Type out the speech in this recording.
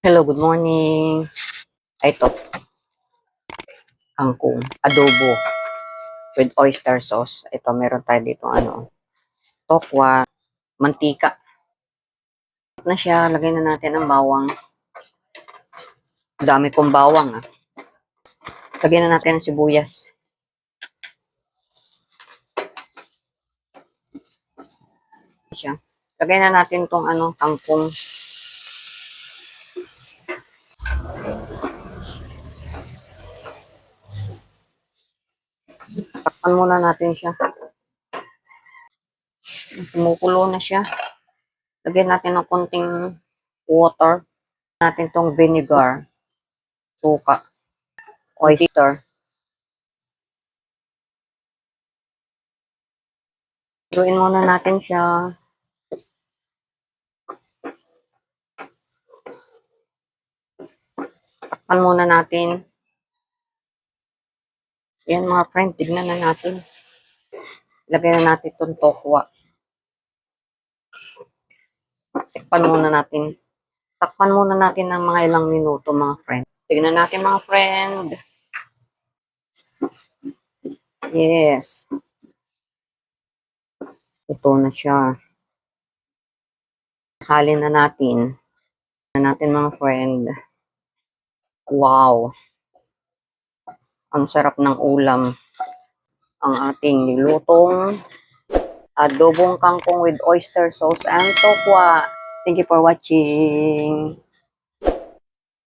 Hello, good morning. Ito, kangkong, adobo with oyster sauce. Ito, meron tayo dito, tokwa, mantika. Na siya, lagay na natin ang bawang. Dami kong bawang, ah. Lagyan na natin ang sibuyas. Siya. Lagay na natin tong kangkong. Takpan muna natin siya. Kumukulo na siya. Lagyan natin ng konting water. Natin tong vinegar, suka, oyster. Luin muna natin siya. Takpan muna natin. Yan mga friend, tignan na natin. Lagay na natin itong tokwa. Takpan muna natin. Takpan muna natin ng mga ilang minuto mga friend. Tignan natin mga friend. Yes. Ito na siya. Salin na natin. Mga friend. Wow. Ang sarap ng ulam. Ang ating nilutong adobong kangkong with oyster sauce and tokwa. Thank you for watching.